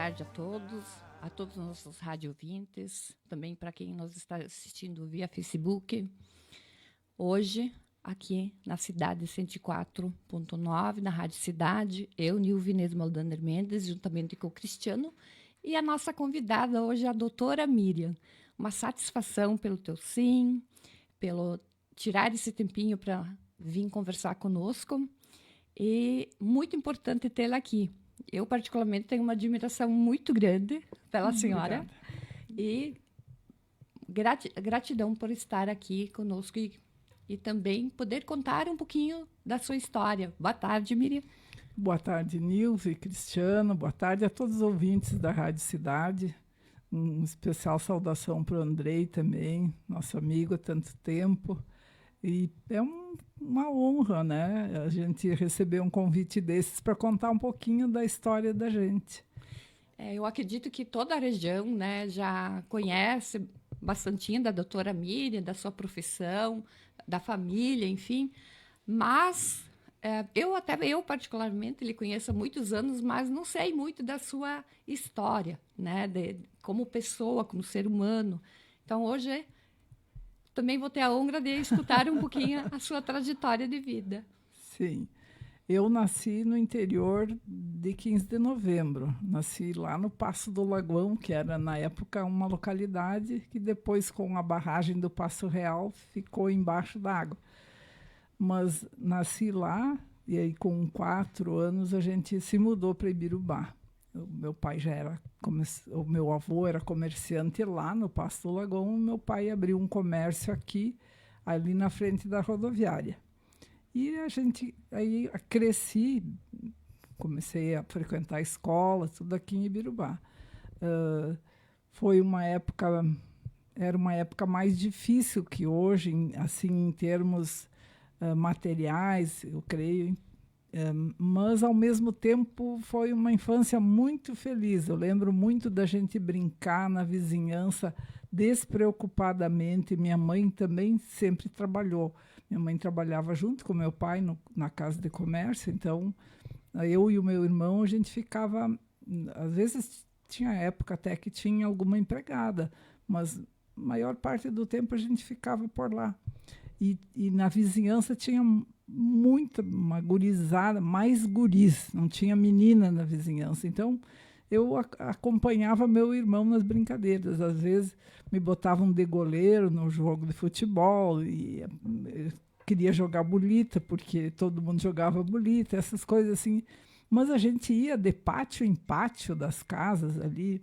tarde a todos os nossos rádio ouvintes, também para quem nos está assistindo via Facebook. Hoje, aqui na Cidade 104.9, na Rádio Cidade, eu, Nilvinês Maldander Mendes, juntamente com o Cristiano, e a nossa convidada hoje, a doutora Miriam. Uma satisfação pelo teu sim, pelo tirar esse tempinho para vir conversar conosco, e muito importante tê-la aqui. Eu, particularmente, tenho uma admiração muito grande pela senhora. Obrigada. E gratidão por estar aqui conosco e também poder contar um pouquinho da sua história. Boa tarde, Miriam. Boa tarde, Nilce e Cristiano. Boa tarde a todos os ouvintes da Rádio Cidade. Um especial saudação para o Andrei também, nosso amigo há tanto tempo. E é uma honra, né, a gente receber um convite desses para contar um pouquinho da história da gente. Eu acredito que toda a região, né, já conhece bastantinho da doutora Miriam, da sua profissão, da família, enfim. Mas eu particularmente lhe conheço há muitos anos, mas não sei muito da sua história, né, como pessoa, como ser humano. Então, hoje também vou ter a honra de escutar um pouquinho a sua trajetória de vida. Sim. Eu nasci no interior de 15 de novembro. Nasci lá no Passo do Lagoão, que era, na época, uma localidade que depois, com a barragem do Passo Real, ficou embaixo d'água. Mas nasci lá e aí, com 4 anos, a gente se mudou para Ibirubá. O meu pai o meu avô era comerciante lá no Passo do Lagoão. Meu pai abriu um comércio aqui, ali na frente da rodoviária. E aí cresci, comecei a frequentar a escola, tudo aqui em Ibirubá. Era uma época mais difícil que hoje, assim, em termos materiais, eu creio. Mas, ao mesmo tempo, foi uma infância muito feliz. Eu lembro muito da gente brincar na vizinhança despreocupadamente. Minha mãe também sempre trabalhou. Minha mãe trabalhava junto com meu pai na casa de comércio, então eu e o meu irmão, a gente ficava... Às vezes tinha época até que tinha alguma empregada, mas a maior parte do tempo a gente ficava por lá. E na vizinhança tinha uma gurizada, mais guris, não tinha menina na vizinhança. Então, eu acompanhava meu irmão nas brincadeiras. Às vezes, me botavam de goleiro no jogo de futebol e eu queria jogar bolita, porque todo mundo jogava bolita, essas coisas assim. Mas a gente ia de pátio em pátio das casas ali.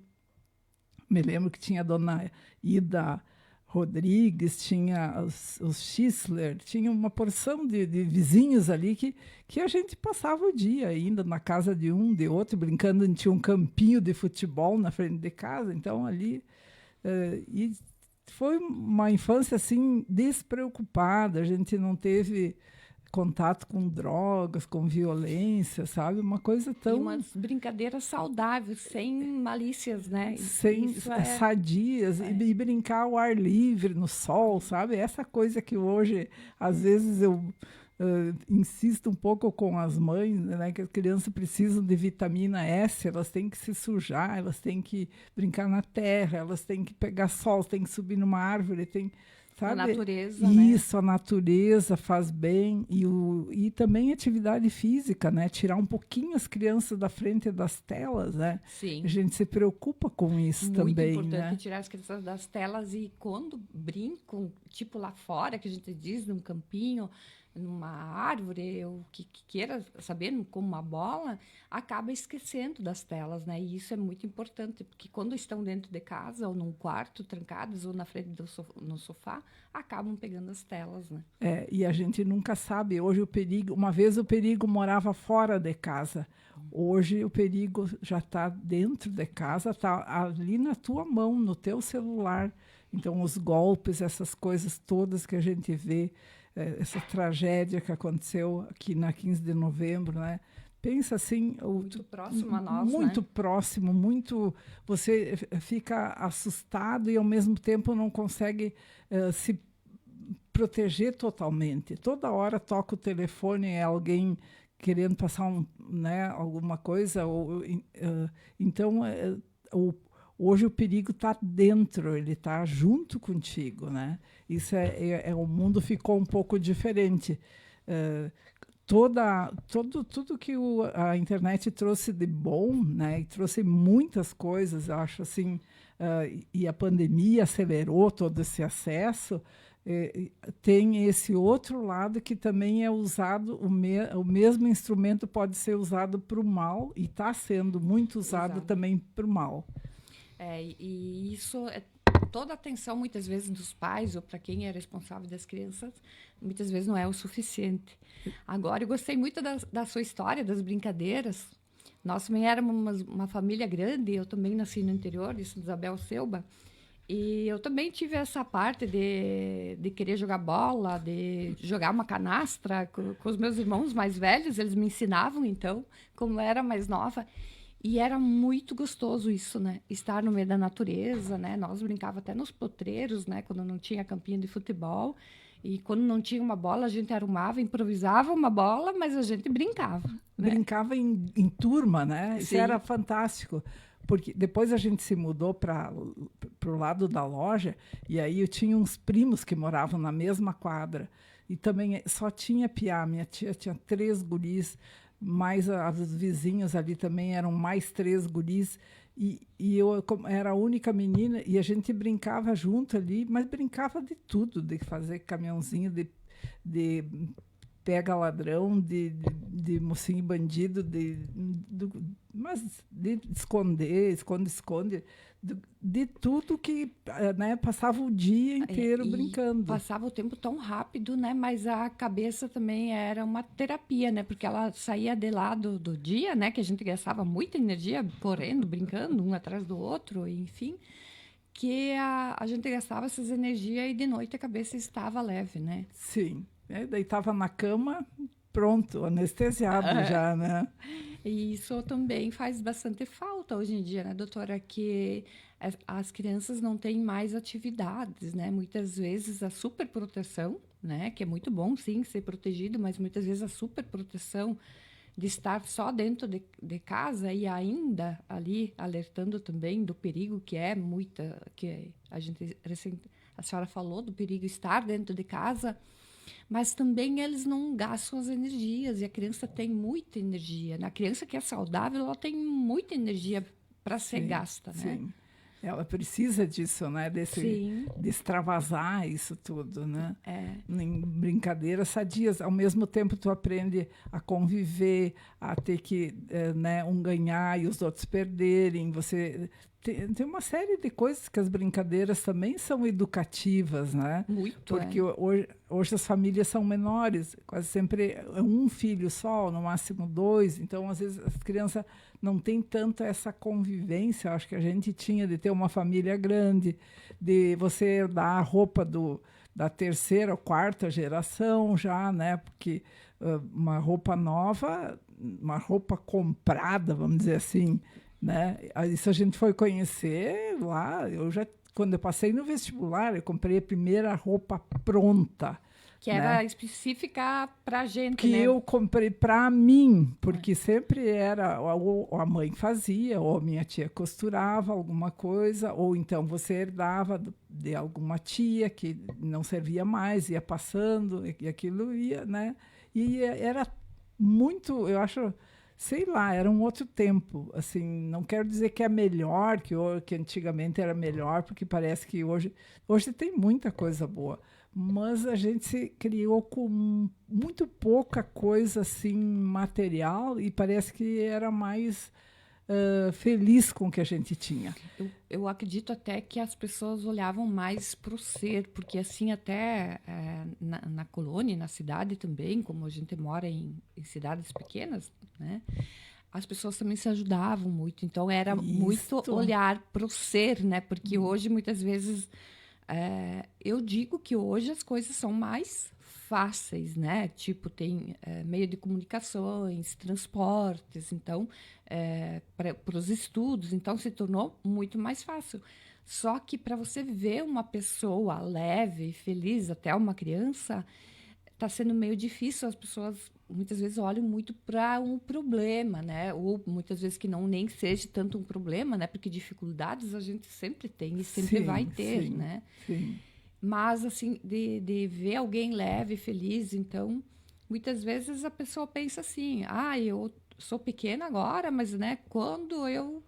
Me lembro que tinha a dona Ida Rodrigues, tinha os Schisler, tinha uma porção de vizinhos ali que a gente passava o dia ainda na casa de um, de outro, brincando. A gente tinha um campinho de futebol na frente de casa, então ali... e foi uma infância assim despreocupada, a gente não teve contato com drogas, com violência, sabe? Uma coisa tão... E umas brincadeiras saudáveis, sem malícias, né? Sadias, e brincar ao ar livre, no sol, sabe? Essa coisa que hoje, às vezes, eu insisto um pouco com as mães, né? Que as crianças precisam de vitamina S, elas têm que se sujar, elas têm que brincar na terra, elas têm que pegar sol, têm que subir numa árvore, sabe? A natureza, isso, né? A natureza faz bem. E também atividade física, né? Tirar um pouquinho as crianças da frente das telas, né? Sim. A gente se preocupa com isso muito também, importante, né? Tirar as crianças das telas e quando brincam, tipo lá fora, que a gente diz, num campinho, numa árvore, ou que queira saber, como uma bola, acaba esquecendo das telas, né? E isso é muito importante, porque quando estão dentro de casa, ou num quarto, trancados, ou na frente no sofá, acabam pegando as telas, né? E a gente nunca sabe. Hoje o perigo... Uma vez o perigo morava fora de casa. Hoje o perigo já está dentro de casa, está ali na tua mão, no teu celular. Então, os golpes, essas coisas todas que a gente vê, essa tragédia que aconteceu aqui na 15 de novembro, né? Pensa assim... Muito próximo a nós, muito, né? Próximo, muito... Você fica assustado e, ao mesmo tempo, não consegue se proteger totalmente. Toda hora toca o telefone, é alguém querendo passar né, alguma coisa. Então, hoje o perigo está dentro, ele está junto contigo, né? Isso o mundo ficou um pouco diferente. Tudo que a internet trouxe de bom, né? E trouxe muitas coisas, eu acho assim, e a pandemia acelerou todo esse acesso. Tem esse outro lado que também é usado, o mesmo instrumento pode ser usado para o mal, e está sendo muito usado também para o mal. E isso toda a atenção, muitas vezes, dos pais, ou para quem é responsável das crianças, muitas vezes não é o suficiente. Agora, eu gostei muito da sua história, das brincadeiras. Nós também éramos uma família grande, eu também nasci no interior de Santa Isabel Selba, e eu também tive essa parte de querer jogar bola, de jogar uma canastra com os meus irmãos mais velhos, eles me ensinavam, então, como eu era mais nova. E era muito gostoso isso, né? Estar no meio da natureza, né? Nós brincava até nos potreiros, né? Quando não tinha campinho de futebol. E quando não tinha uma bola, a gente arrumava, improvisava uma bola, mas a gente brincava. Né? Brincava em turma, né? Isso Sim. era fantástico. Porque depois a gente se mudou para o lado da loja, e aí eu tinha uns primos que moravam na mesma quadra. E também só tinha piá. Minha tia tinha 3 guris, mais os vizinhos ali também eram mais 3 guris. E eu era a única menina, e a gente brincava junto ali, mas brincava de tudo, de fazer caminhãozinho, de pega ladrão, de mocinho bandido, mas de esconder, esconde, de tudo que, né, passava o dia inteiro brincando. Passava o tempo tão rápido, né? Mas a cabeça também era uma terapia, né? Porque ela saía de lá do dia, né? Que a gente gastava muita energia correndo, brincando, um atrás do outro, enfim. Que a gente gastava essas energias e de noite a cabeça estava leve, né? Sim. Deitava na cama, pronto, anestesiado já, né? E isso também faz bastante falta hoje em dia, né, doutora? Que as crianças não têm mais atividades, né? Muitas vezes a superproteção, né? Que é muito bom, sim, ser protegido, mas muitas vezes a superproteção de estar só dentro de casa e ainda ali alertando também do perigo que é que a senhora falou do perigo estar dentro de casa. Mas também eles não gastam as energias, e a criança tem muita energia. A criança que é saudável, ela tem muita energia para ser gasta, né? Sim, ela precisa disso, né? De extravasar isso tudo, né? Em brincadeiras sadias. Ao mesmo tempo, tu aprende a conviver, a ter que né, um ganhar e os outros perderem. Você tem uma série de coisas que as brincadeiras também são educativas, né? Muito, porque hoje as famílias são menores, quase sempre é um filho só, no máximo 2. Então, às vezes, as crianças não têm tanto essa convivência. Acho que a gente tinha de ter uma família grande, de você herdar a roupa da 3ª ou 4ª geração já, né? Porque uma roupa nova, uma roupa comprada, vamos dizer assim, né? Isso a gente foi conhecer lá. Quando eu passei no vestibular, eu comprei a primeira roupa pronta. Que era específica para a gente, que né? eu comprei para mim, porque sempre era ou a mãe fazia, ou a minha tia costurava alguma coisa, ou então você herdava de alguma tia que não servia mais, ia passando, e aquilo ia, né? E era muito, eu acho, sei lá, era um outro tempo. Assim, não quero dizer que é melhor, que antigamente era melhor, porque parece que hoje tem muita coisa boa. Mas a gente se criou com muito pouca coisa assim material, e parece que era mais feliz com o que a gente tinha. Eu acredito até que as pessoas olhavam mais para o ser, porque assim até na colônia, na cidade também, como a gente mora em cidades pequenas, né? As pessoas também se ajudavam muito. Então era muito olhar para o ser, né? Porque hoje muitas vezes eu digo que hoje as coisas são mais fáceis, né? Tipo, tem meio de comunicações, transportes, então, para os estudos, então se tornou muito mais fácil. Só que para você ver uma pessoa leve, feliz, até uma criança, está sendo meio difícil, as pessoas muitas vezes olham muito para um problema, né? Ou muitas vezes que não nem seja tanto um problema, né? Porque dificuldades a gente sempre tem e sempre vai ter, né? Sim. Mas, assim, de ver alguém leve, feliz, então, muitas vezes a pessoa pensa assim, eu sou pequena agora, mas, né, quando eu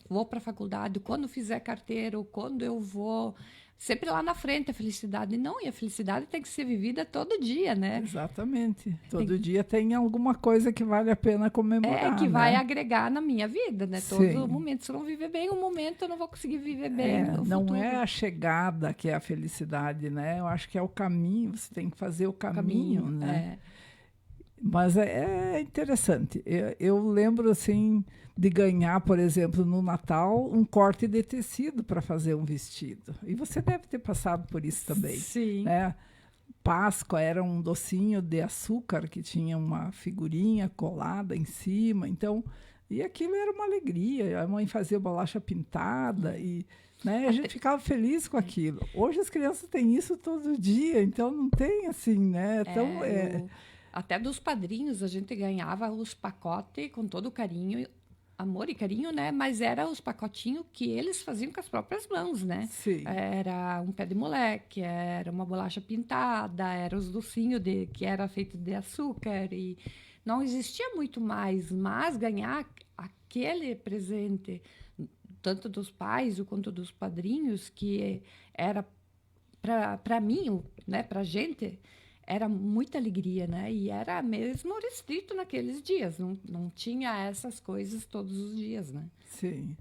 vou para a faculdade, quando fizer carteira, ou quando eu vou... Sempre lá na frente a felicidade. Não, e a felicidade tem que ser vivida todo dia, né? Exatamente. Todo dia tem alguma coisa que vale a pena comemorar, Que vai né? agregar na minha vida, né? Todo momento. Se eu não viver bem um momento, eu não vou conseguir viver bem no não futuro. é a chegada que é a felicidade, né? Eu acho que é o caminho, você tem que fazer o caminho, né? Mas é interessante. Eu lembro, assim, de ganhar, por exemplo, no Natal, um corte de tecido para fazer um vestido. E você deve ter passado por isso também. Sim. Né? Páscoa era um docinho de açúcar que tinha uma figurinha colada em cima. Então, e aquilo era uma alegria. A mãe fazia bolacha pintada e... Né? A gente ficava feliz com aquilo. Hoje as crianças têm isso todo dia, então não tem assim, né? Então, até dos padrinhos a gente ganhava os pacotes com todo carinho, amor e carinho, né? Mas era os pacotinhos que eles faziam com as próprias mãos, né? Sim. Era um pé de moleque, era uma bolacha pintada, era os docinhos que era feito de açúcar e não existia muito mais, mas ganhar aquele presente tanto dos pais quanto dos padrinhos, que era para mim, né, para a gente, era muita alegria, né? E era mesmo restrito naqueles dias, não tinha essas coisas todos os dias, né? Sim.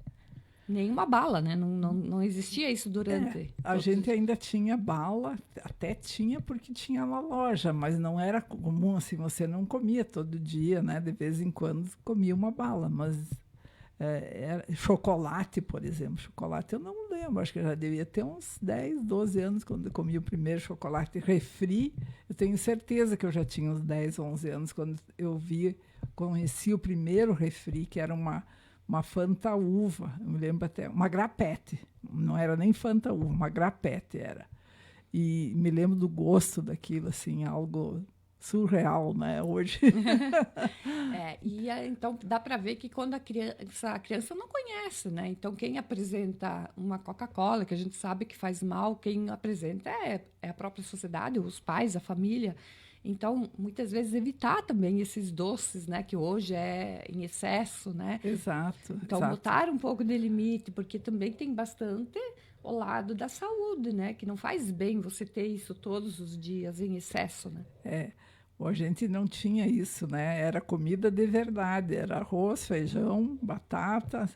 Nenhuma bala, né? Não existia isso durante. A gente ainda tinha bala, até tinha porque tinha na loja, mas não era comum assim, você não comia todo dia, né? De vez em quando comia uma bala, mas chocolate, por exemplo. Chocolate eu não lembro, acho que eu já devia ter uns 10, 12 anos quando eu comi o primeiro chocolate refri. Eu tenho certeza que eu já tinha uns 10, 11 anos quando eu conheci o primeiro refri, que era uma Fanta uva, eu me lembro até, uma grapete, não era nem Fanta uva, uma grapete era. E me lembro do gosto daquilo, assim, algo surreal, né, hoje. Então dá para ver que quando a criança não conhece, né? Então quem apresenta uma Coca-Cola, que a gente sabe que faz mal, quem apresenta é a própria sociedade, os pais, a família. Então, muitas vezes evitar também esses doces, né, que hoje é em excesso, né? Exato. Então botar um pouco de limite, porque também tem bastante o lado da saúde, né, que não faz bem você ter isso todos os dias em excesso, né? A gente não tinha isso, né? Era comida de verdade, era arroz, feijão, batata,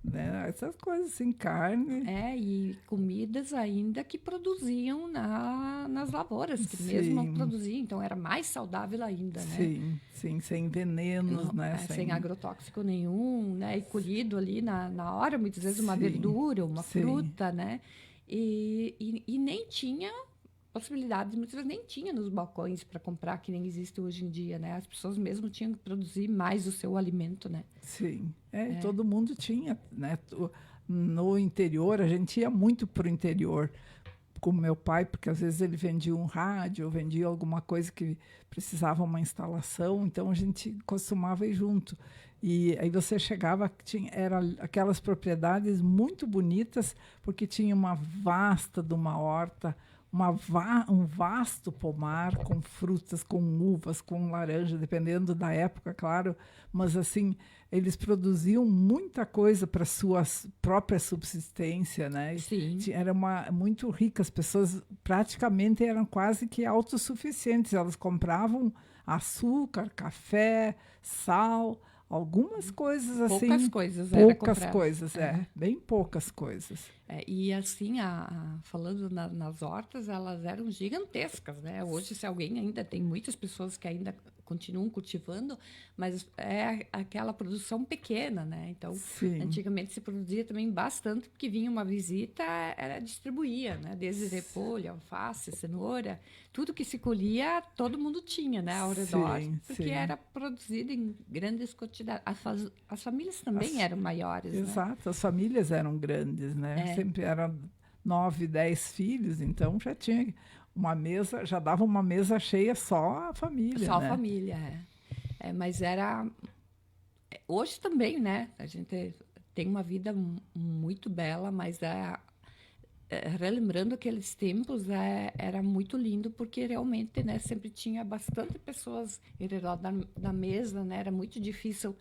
né? Essas coisas assim, carne. E comidas ainda que produziam nas lavouras, que Sim. mesmo produziam, então era mais saudável ainda, né? Sim, sem venenos, né? Sem agrotóxico nenhum, né? E colhido ali na hora, muitas vezes uma verdura, uma fruta, né? E nem tinha possibilidades, muitas vezes nem tinha nos balcões para comprar, que nem existe hoje em dia, né? As pessoas mesmo tinham que produzir mais o seu alimento, né? Sim, todo mundo tinha, né? No interior, a gente ia muito para o interior com meu pai, porque às vezes ele vendia um rádio, vendia alguma coisa que precisava uma instalação, então a gente costumava ir junto. E aí você chegava, era aquelas propriedades muito bonitas, porque tinha uma vasta de uma horta, um vasto pomar com frutas, com uvas, com laranja, dependendo da época, claro, mas assim, eles produziam muita coisa para sua própria subsistência, né? Sim. Era muito rica, as pessoas praticamente eram quase que autossuficientes, elas compravam açúcar, café, sal, algumas coisas assim. Poucas coisas, bem poucas coisas. E assim, falando nas hortas, elas eram gigantescas, né? Hoje, se alguém ainda tem muitas pessoas que ainda continuam cultivando, mas é aquela produção pequena, né? Então, antigamente se produzia também bastante, porque vinha uma visita, distribuía, né? Desde repolho, alface, cenoura, tudo que se colhia, todo mundo tinha, né? Ao redor, porque era produzido em grandes quantidades. As famílias também eram maiores, Exato, né? As famílias eram grandes, né? Sempre eram 9, 10 filhos, então já tinha uma mesa, já dava uma mesa cheia só a família, Só né? a família, mas era... Hoje também, né? A gente tem uma vida muito bela, mas relembrando aqueles tempos, era muito lindo, porque realmente, né, sempre tinha bastante pessoas em redor da mesa, né? Era muito difícil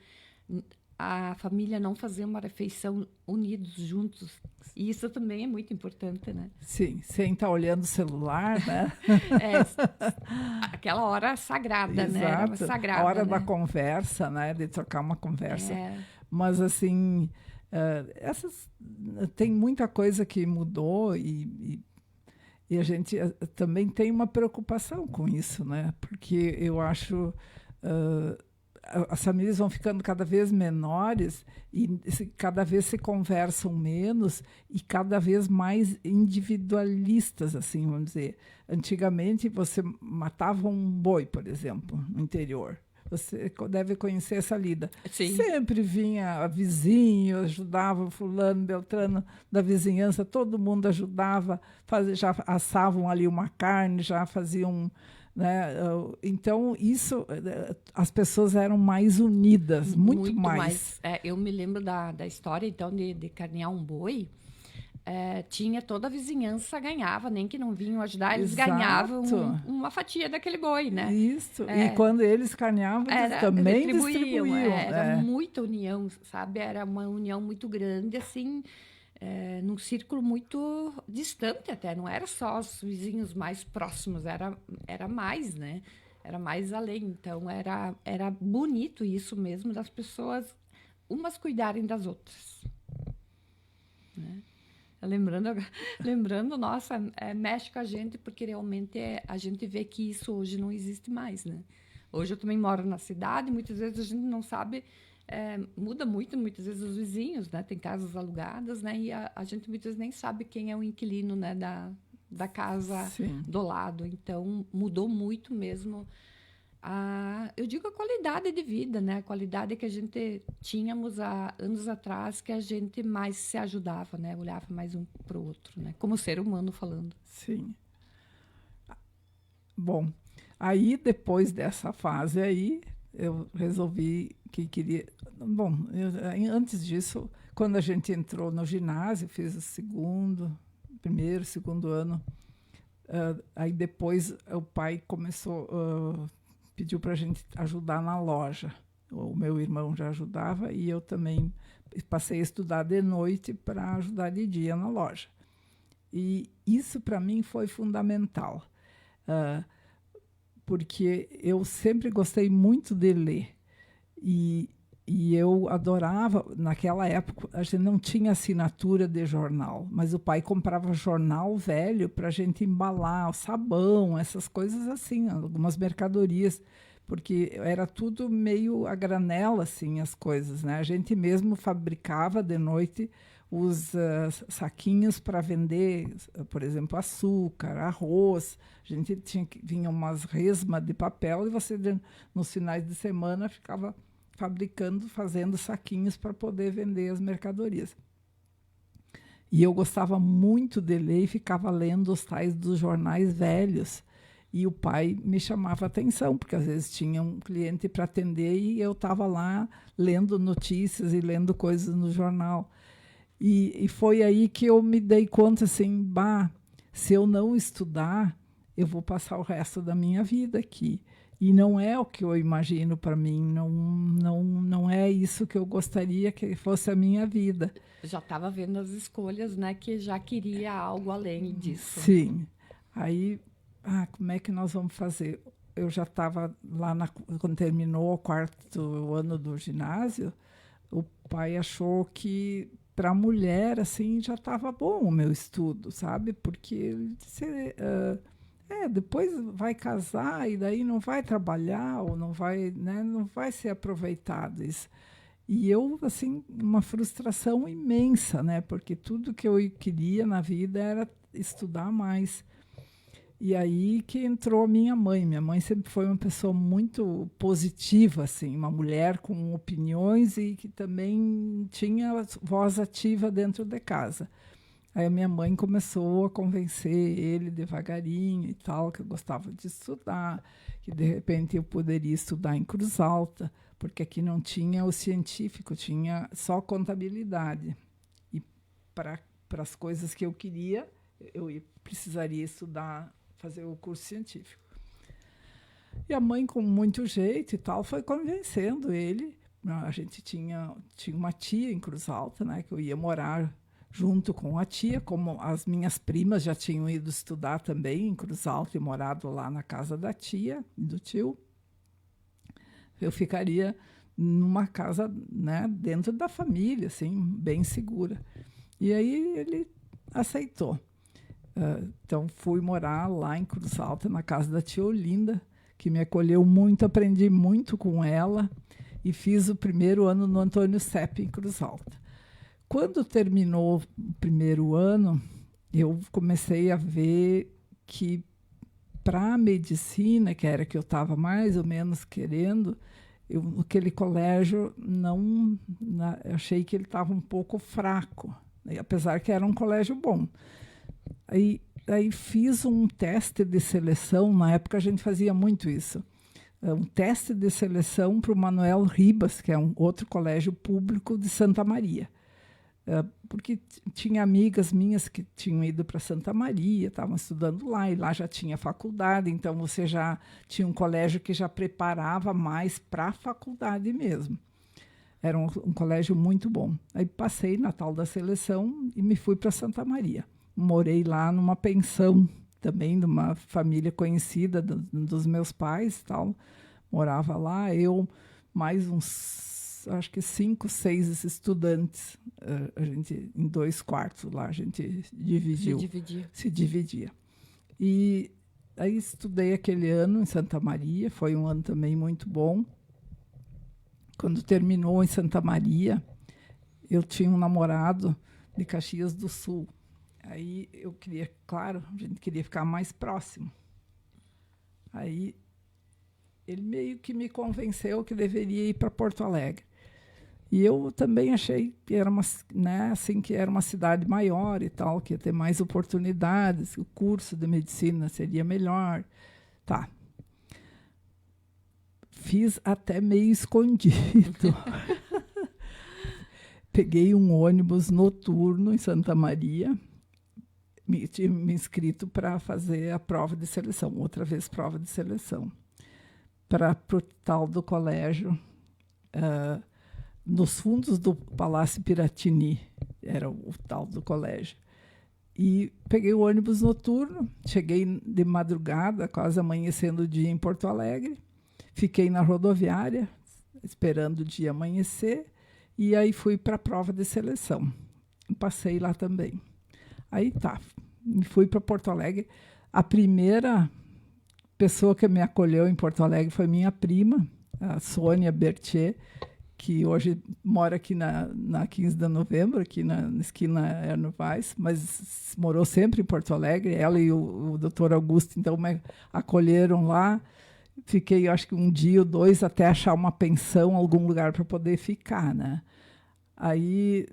a família não fazer uma refeição unidos, juntos. E isso também é muito importante, né? Sim, sem estar olhando o celular, né? Aquela hora sagrada, né? Era sagrada, a hora da né? conversa, né? De trocar uma conversa. É. Mas, assim, tem muita coisa que mudou e a gente também tem uma preocupação com isso, né? Porque eu acho... as famílias vão ficando cada vez menores e cada vez se conversam menos e cada vez mais individualistas, assim, vamos dizer. Antigamente, você matava um boi, por exemplo, no interior. Você deve conhecer essa lida. Sim. Sempre vinha vizinho, ajudava fulano, beltrano da vizinhança, todo mundo ajudava, já assavam ali uma carne, já faziam... Né? Então, isso, as pessoas eram mais unidas, muito mais. Eu me lembro da história, então, de carnear um boi. Tinha toda a vizinhança ganhava, nem que não vinham ajudar, eles Exato. ganhavam uma fatia daquele boi, né? Isso, e quando eles carneavam, eles também distribuíam. Era muita união, sabe? Era uma união muito grande, assim... num círculo muito distante até, não era só os vizinhos mais próximos, era mais, né? Era mais além. Então, era bonito isso mesmo, das pessoas umas cuidarem das outras. Né? Lembrando, nossa, mexe com a gente, porque realmente a gente vê que isso hoje não existe mais, né? Hoje eu também moro na cidade, muitas vezes a gente não sabe... muda muito, muitas vezes, os vizinhos, né? Tem casas alugadas, né? E a gente muitas vezes nem sabe quem é o inquilino, né? Da casa Sim. do lado. Então, mudou muito mesmo. Eu digo a qualidade de vida, né? A qualidade que a gente tínhamos há anos atrás, que a gente mais se ajudava, né? Olhava mais um para o outro, né? Como ser humano falando. Sim. Bom, aí, depois dessa fase aí, eu resolvi que queria... Bom, antes disso, quando a gente entrou no ginásio, fiz o primeiro, segundo ano, aí depois o pai pediu para a gente ajudar na loja. O meu irmão já ajudava e eu também passei a estudar de noite para ajudar de dia na loja. E isso, para mim, foi fundamental. Porque eu sempre gostei muito de ler. E eu adorava, naquela época, a gente não tinha assinatura de jornal, mas o pai comprava jornal velho para a gente embalar, o sabão, essas coisas assim, algumas mercadorias, porque era tudo meio a granela, assim, as coisas, né? A gente mesmo fabricava de noite os saquinhos para vender, por exemplo, açúcar, arroz. A gente vinha umas resmas de papel e você, nos finais de semana, ficava fabricando, fazendo saquinhos para poder vender as mercadorias. E eu gostava muito de ler e ficava lendo os tais dos jornais velhos. E o pai me chamava a atenção, porque às vezes tinha um cliente para atender e eu estava lá lendo notícias e lendo coisas no jornal. E foi aí que eu me dei conta, assim, se eu não estudar, eu vou passar o resto da minha vida aqui. E não é o que eu imagino para mim, não é isso que eu gostaria que fosse a minha vida. Já estava vendo as escolhas, né, que já queria algo além disso. Sim. Aí, como é que nós vamos fazer? Eu já estava lá, quando terminou o 4º ano do ginásio, o pai achou que para a mulher, assim, já estava bom o meu estudo, sabe? Porque ele disse... depois vai casar e daí não vai trabalhar ou não vai, né, não vai ser aproveitado isso. E eu, assim, uma frustração imensa, né, porque tudo que eu queria na vida era estudar mais. E aí que entrou a minha mãe. Minha mãe sempre foi uma pessoa muito positiva, assim, uma mulher com opiniões e que também tinha voz ativa dentro de casa. Aí a minha mãe começou a convencer ele devagarinho e tal, que eu gostava de estudar, que de repente eu poderia estudar em Cruz Alta, porque aqui não tinha o científico, tinha só contabilidade. E para as coisas que eu queria, precisaria estudar, fazer o curso científico. E a mãe, com muito jeito e tal, foi convencendo ele. A gente tinha uma tia em Cruz Alta, né, que eu ia morar junto com a tia, como as minhas primas já tinham ido estudar também em Cruz Alta e morado lá na casa da tia e do tio. Eu ficaria numa casa, né, dentro da família, assim, bem segura. E aí ele aceitou. Então, fui morar lá em Cruz Alta, na casa da tia Olinda, que me acolheu muito, aprendi muito com ela e fiz o primeiro ano no Antônio Sepp, em Cruz Alta. Quando terminou o primeiro ano, eu comecei a ver que para a medicina, que era que eu estava mais ou menos querendo, aquele colégio eu achei que ele estava um pouco fraco, né? Apesar que era um colégio bom. Aí fiz um teste de seleção, na época a gente fazia muito isso, um teste de seleção para o Manuel Ribas, que é um outro colégio público de Santa Maria. Porque tinha amigas minhas que tinham ido para Santa Maria, estavam estudando lá, e lá já tinha faculdade, então você já tinha um colégio que já preparava mais para a faculdade mesmo. Era um colégio muito bom. Aí passei na tal da seleção e me fui para Santa Maria. Morei lá numa pensão, também de uma família conhecida dos meus pais, tal. Morava lá, eu mais uns, acho que 5, 6 estudantes, a gente em 2 quartos lá, a gente se dividia. E aí estudei aquele ano em Santa Maria, foi um ano também muito bom. Quando terminou em Santa Maria, eu tinha um namorado de Caxias do Sul. Aí eu queria, claro, a gente queria ficar mais próximo. Aí ele meio que me convenceu que deveria ir para Porto Alegre. E eu também achei que era que era uma cidade maior e tal, que ia ter mais oportunidades, o curso de medicina seria melhor. Tá. Fiz até meio escondido. Peguei um ônibus noturno em Santa Maria, tinha me inscrito para fazer a prova de seleção, outra vez prova de seleção, para o tal do colégio, nos fundos do Palácio Piratini, era o tal do colégio. E peguei o ônibus noturno, cheguei de madrugada, quase amanhecendo o dia em Porto Alegre, fiquei na rodoviária, esperando o dia amanhecer, e aí fui para a prova de seleção. Passei lá também. Aí tá, fui para Porto Alegre. A primeira pessoa que me acolheu em Porto Alegre foi minha prima, a Sônia Berthier, que hoje mora aqui na 15 de novembro, aqui na esquina Erno Vaz, mas morou sempre em Porto Alegre. Ela e o doutor Augusto, então, me acolheram lá. Fiquei, acho que 1 dia ou 2, até achar uma pensão, algum lugar para poder ficar, né? Aí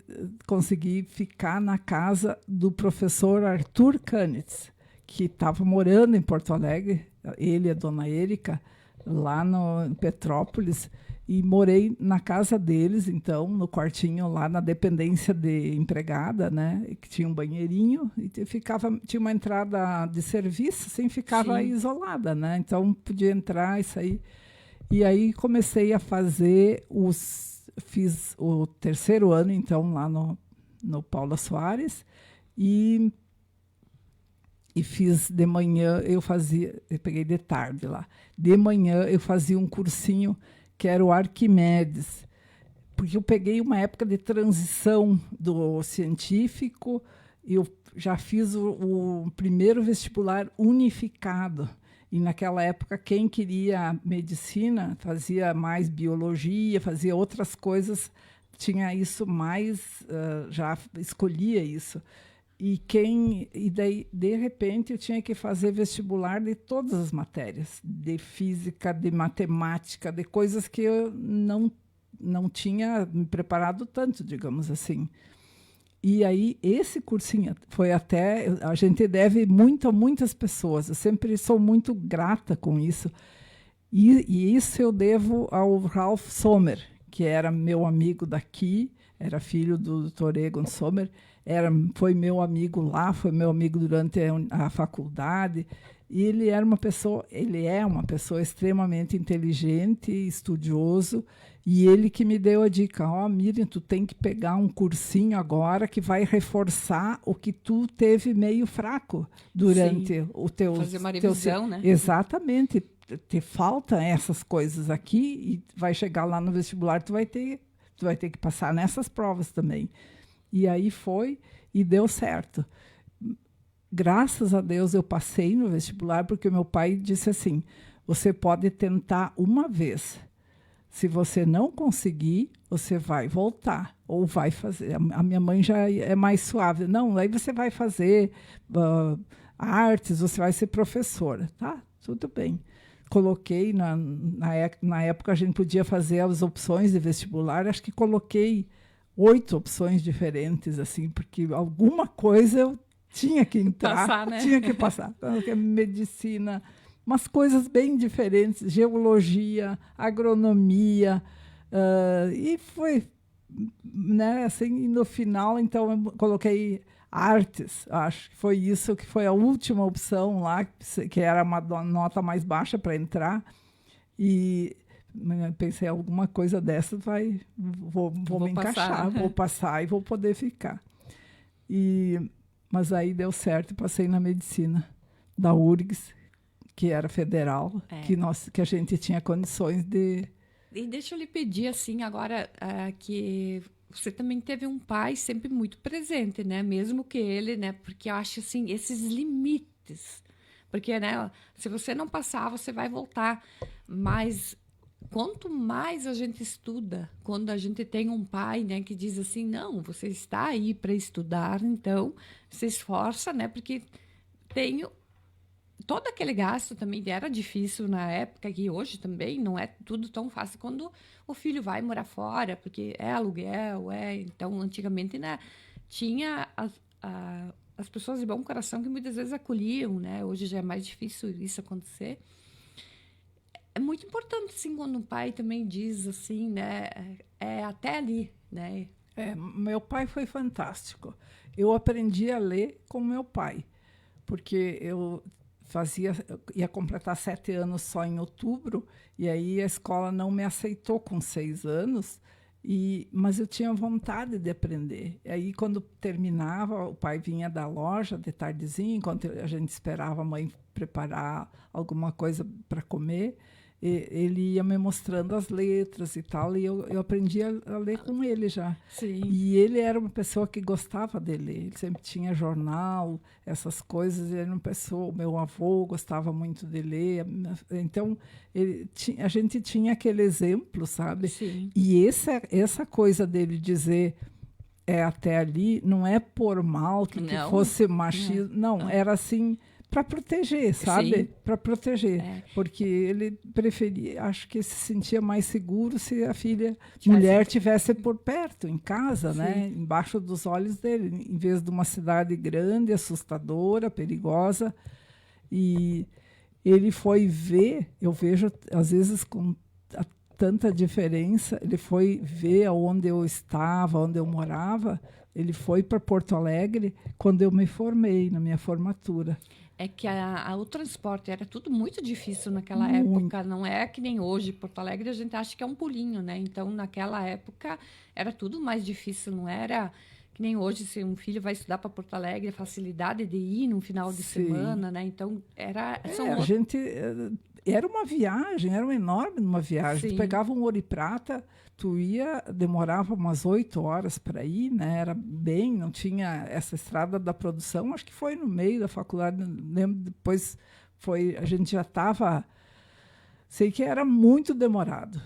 consegui ficar na casa do professor Arthur Canitz, que estava morando em Porto Alegre, ele e a dona Érica, lá em Petrópolis, e morei na casa deles, então, no quartinho lá na dependência de empregada, né, que tinha um banheirinho, e tinha uma entrada de serviço, assim, ficava Sim. isolada, né, então podia entrar e sair. E aí comecei a fazer fiz o 3º ano, então, lá no Paula Soares, e fiz de manhã, eu peguei de tarde lá. De manhã eu fazia um cursinho que era o Arquimedes, porque eu peguei uma época de transição do científico, eu já fiz o primeiro vestibular unificado. E naquela época, quem queria medicina fazia mais biologia, fazia outras coisas, tinha isso mais, já escolhia isso. E daí, de repente, eu tinha que fazer vestibular de todas as matérias, de física, de matemática, de coisas que eu não tinha me preparado tanto, digamos assim. E aí, esse cursinho foi até... A gente deve muito a muitas pessoas. Eu sempre sou muito grata com isso. E isso eu devo ao Ralph Sommer, que era meu amigo daqui, era filho do Dr. Egon Sommer, foi meu amigo lá, foi meu amigo durante a faculdade. E ele é uma pessoa extremamente inteligente, estudioso, e ele que me deu a dica: Miriam, tu tem que pegar um cursinho agora que vai reforçar o que tu teve meio fraco durante o teu... Fazer uma revisão, né? Exatamente. Te falta essas coisas aqui e vai chegar lá no vestibular, tu vai ter que passar nessas provas também. E aí foi e deu certo. Graças a Deus eu passei no vestibular, porque meu pai disse assim: você pode tentar uma vez. Se você não conseguir, você vai voltar ou vai fazer. A minha mãe já é mais suave. Não, aí você vai fazer artes, você vai ser professora. Tá, tudo bem. Coloquei, na época a gente podia fazer as opções de vestibular, acho que coloquei 8 opções diferentes, assim, porque alguma coisa eu tinha que entrar, passar, né? Tinha que passar. Medicina, umas coisas bem diferentes, geologia, agronomia, e foi, né, assim, no final, então, eu coloquei artes, acho que foi isso, que foi a última opção lá, que era uma nota mais baixa para entrar, e pensei, alguma coisa dessa vou me encaixar, vou passar e vou poder ficar. Mas aí deu certo, passei na medicina da URGS, que era federal, que a gente tinha condições de... E deixa eu lhe pedir, assim, agora que você também teve um pai sempre muito presente, né? Mesmo que ele, né? Porque eu acho, assim, esses limites. Porque, né? Se você não passar, você vai voltar. Mas quanto mais a gente estuda, quando a gente tem um pai, né? Que diz assim, não, você está aí para estudar, então se esforça, né? Porque tenho... Todo aquele gasto também era difícil na época, que hoje também não é tudo tão fácil quando o filho vai morar fora, porque é aluguel, então antigamente, né, tinha as pessoas de bom coração que muitas vezes acolhiam, né, hoje já é mais difícil isso acontecer. É muito importante, assim, quando um pai também diz assim, né, até ali, né. Meu pai foi fantástico. Eu aprendi a ler com meu pai, porque eu ia completar 7 anos só em outubro, e aí a escola não me aceitou com 6 anos, mas eu tinha vontade de aprender. E aí, quando terminava, o pai vinha da loja de tardezinha, enquanto a gente esperava a mãe preparar alguma coisa para comer, ele ia me mostrando as letras e tal, e eu aprendi a ler com ele já. Sim. E ele era uma pessoa que gostava de ler, ele sempre tinha jornal, essas coisas, ele era uma pessoa, meu avô gostava muito de ler, então a gente tinha aquele exemplo, sabe? Sim. E essa coisa dele dizer até ali, não é por mal que fosse machismo, não, era assim... para proteger, sabe? Para proteger. Porque ele preferia, acho que se sentia mais seguro se a mulher tivesse por perto, em casa, né? Embaixo dos olhos dele, em vez de uma cidade grande, assustadora, perigosa. E ele foi ver, eu vejo, às vezes, com tanta diferença, ele foi ver onde eu estava, onde eu morava, ele foi para Porto Alegre quando eu me formei, na minha formatura. É que o transporte era tudo muito difícil naquela época, não é que nem hoje. Porto Alegre a gente acha que é um pulinho, né? Então, naquela época, era tudo mais difícil, não era que nem hoje, se um filho vai estudar para Porto Alegre, a facilidade de ir num final de semana, né? Então, era uma viagem, era uma enorme uma viagem. Tu pegava um Ouro e Prata, demorava umas 8 horas para ir, né? Era bem, não tinha essa estrada da produção, acho que foi no meio da faculdade, lembro, depois a gente já estava... Sei que era muito demorado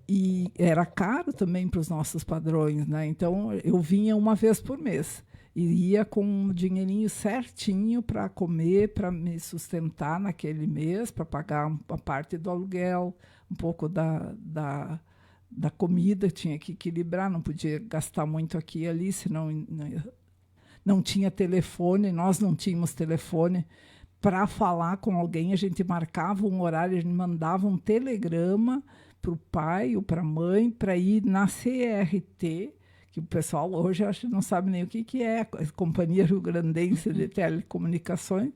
e era caro também para os nossos padrões, né? Então, eu vinha uma vez por mês. E ia com um dinheirinho certinho para comer, para me sustentar naquele mês, para pagar a parte do aluguel, um pouco da comida, tinha que equilibrar, não podia gastar muito aqui e ali, senão não tinha telefone, nós não tínhamos telefone. Para falar com alguém, a gente marcava um horário, a gente mandava um telegrama para o pai ou para a mãe para ir na CRT, que o pessoal hoje acho que não sabe nem o que é, a Companhia Rio Grandense de Telecomunicações,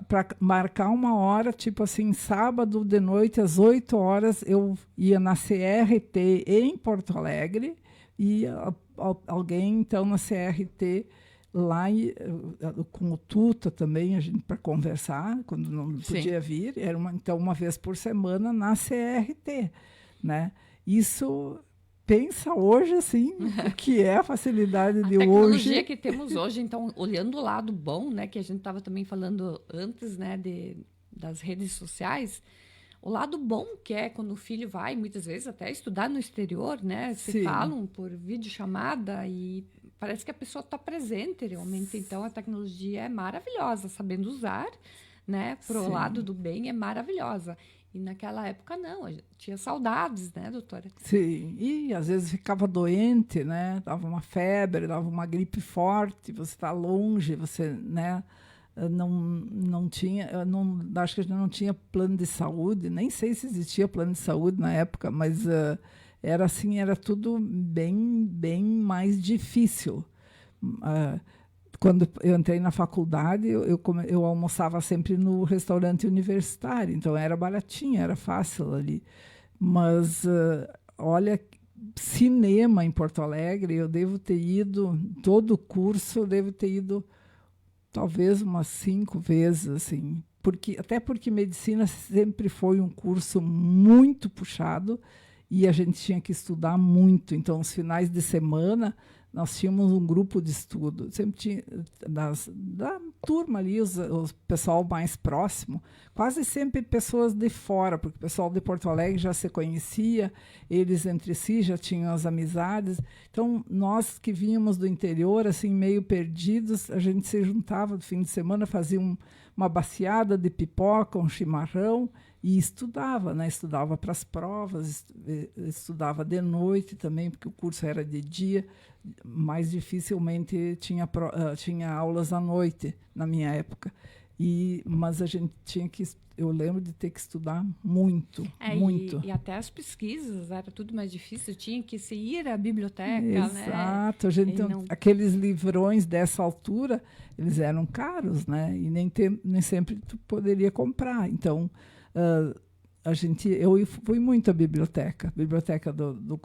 para marcar uma hora, tipo assim, sábado de noite, às 8 horas, eu ia na CRT em Porto Alegre, e alguém, então, na CRT, lá com o Tuta também, a gente para conversar, quando não podia vir, era então uma vez por semana na CRT, né? Isso, pensa hoje, assim, o que é a facilidade de hoje. A tecnologia que temos hoje, então, olhando o lado bom, né, que a gente estava também falando antes, né, das redes sociais, o lado bom que é quando o filho vai, muitas vezes, até estudar no exterior, né, se falam por videochamada e parece que a pessoa está presente realmente. Então, a tecnologia é maravilhosa, sabendo usar, né? Pro lado do bem, é maravilhosa. E naquela época, não. Tinha saudades, né, doutora? Sim. E, às vezes, ficava doente, né? Dava uma febre, dava uma gripe forte. Você está longe, você, né? Não tinha... acho que a gente não tinha plano de saúde. Nem sei se existia plano de saúde na época, mas... era assim, era tudo bem mais difícil. Quando eu entrei na faculdade, eu almoçava sempre no restaurante universitário, então era baratinho, era fácil ali. Mas, olha, cinema em Porto Alegre, eu devo ter ido, todo o curso, eu devo ter ido talvez umas 5 vezes, assim. Até porque medicina sempre foi um curso muito puxado, e a gente tinha que estudar muito. Então, os finais de semana, nós tínhamos um grupo de estudo. Sempre tinha, da turma ali, o pessoal mais próximo, quase sempre pessoas de fora, porque o pessoal de Porto Alegre já se conhecia, eles entre si já tinham as amizades. Então, nós que vínhamos do interior, assim, meio perdidos, a gente se juntava no fim de semana, fazia uma baciada de pipoca, um chimarrão, e estudava, né? Estudava para as provas, estudava de noite também, porque o curso era de dia, mais dificilmente tinha aulas à noite na minha época. Mas a gente tinha que... Eu lembro de ter que estudar muito, muito. E até as pesquisas, era tudo mais difícil, tinha que se ir à biblioteca, Exato, né? Aqueles livrões dessa altura, eles eram caros, né? E nem sempre tu poderia comprar. Então, eu fui muito à biblioteca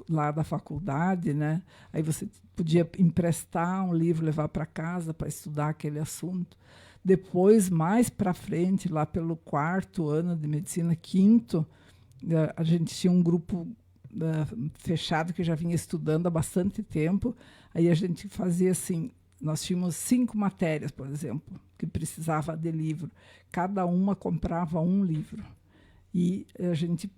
lá da faculdade, né? Aí você podia emprestar um livro, levar para casa para estudar aquele assunto. Depois, mais para frente, lá pelo 4º ano de medicina, 5º, a gente tinha um grupo fechado que já vinha estudando há bastante tempo. Aí a gente fazia assim, nós tínhamos 5 matérias, por exemplo, que precisava de livro. Cada uma comprava um livro. E a gente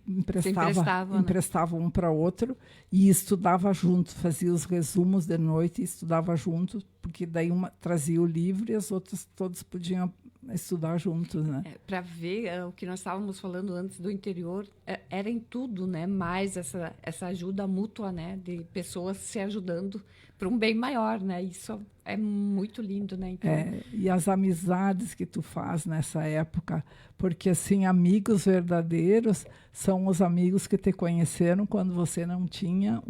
emprestava um para outro e estudava junto, fazia os resumos de noite e estudava junto, porque daí uma trazia o livro e as outras todos podiam estudar juntos, né? Para ver o que nós estávamos falando antes do interior, era em tudo, né? Mais essa ajuda mútua, né? De pessoas se ajudando para um bem maior, né? Isso é muito lindo, né? Então... e as amizades que tu faz nessa época, porque assim, amigos verdadeiros são os amigos que te conheceram quando você não tinha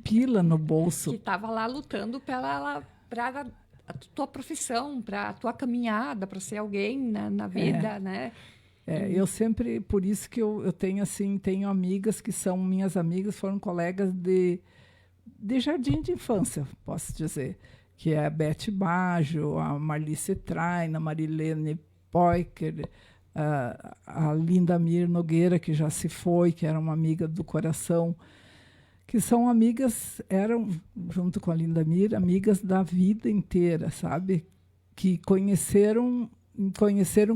pila no bolso. Que estava lá lutando para a tua profissão, para a tua caminhada, para ser alguém na vida, né? Eu sempre, por isso que eu tenho amigas que são minhas amigas, foram colegas de jardim de infância, posso dizer, que é a Beth Baggio, a Marlice Traina, a Marilene Poiker, a Linda Mir Nogueira, que já se foi, que era uma amiga do coração, que são amigas, eram, junto com a Linda Mir, amigas da vida inteira, sabe? Que conheceram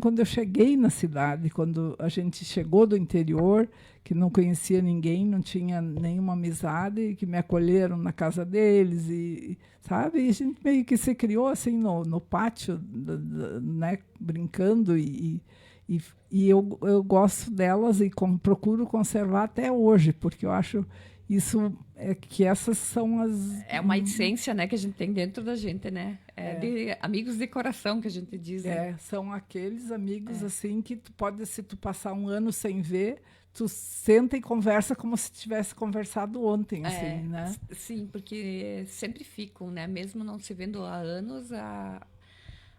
quando eu cheguei na cidade, quando a gente chegou do interior, que não conhecia ninguém, não tinha nenhuma amizade, que me acolheram na casa deles, sabe? E a gente meio que se criou assim no pátio, né? Brincando e E eu gosto delas e procuro conservar até hoje, porque eu acho isso que essas são as... É uma essência, né, que a gente tem dentro da gente, né? De amigos de coração, que a gente diz. Né? São aqueles amigos assim que tu pode, se tu passar um ano sem ver, tu senta e conversa como se tivesse conversado ontem, assim, né? Sim, porque sempre ficam, né? Mesmo não se vendo há anos,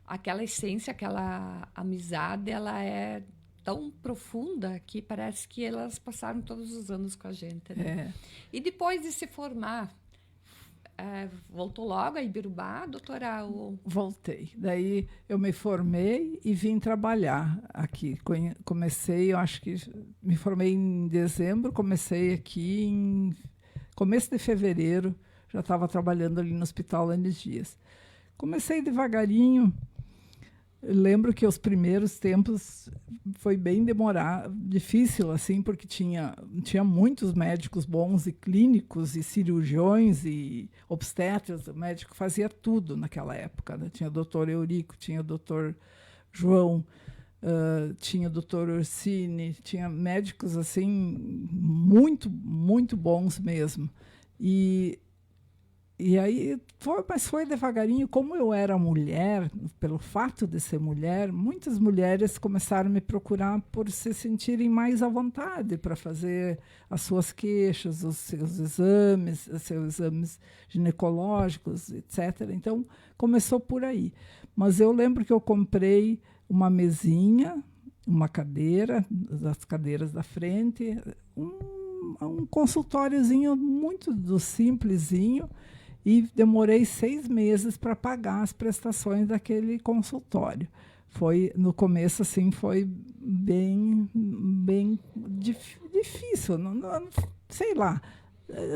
aquela essência, aquela amizade, ela é tão profunda que parece que elas passaram todos os anos com a gente, né? E depois de se formar, voltou logo a Ibirubá, doutora? Voltei. Daí eu me formei e vim trabalhar aqui. Comecei, eu acho que me formei em dezembro, comecei aqui em começo de fevereiro, já estava trabalhando ali no Hospital Lanes Dias. Comecei devagarinho. Eu lembro que os primeiros tempos foi bem demorado, difícil, assim, porque tinha muitos médicos bons e clínicos e cirurgiões e obstetras. O médico fazia tudo naquela época, né? Tinha o doutor Eurico, tinha o doutor João, tinha o doutor Orsini, tinha médicos assim muito, muito bons mesmo. E aí, mas foi devagarinho. Como eu era mulher, pelo fato de ser mulher, muitas mulheres começaram a me procurar por se sentirem mais à vontade para fazer as suas queixas, os seus exames ginecológicos, etc. Então, começou por aí. Mas eu lembro que eu comprei uma mesinha, uma cadeira, as cadeiras da frente, um consultóriozinho muito simplesinho, e demorei 6 meses para pagar as prestações daquele consultório. No começo, assim, foi bem difícil, não, sei lá,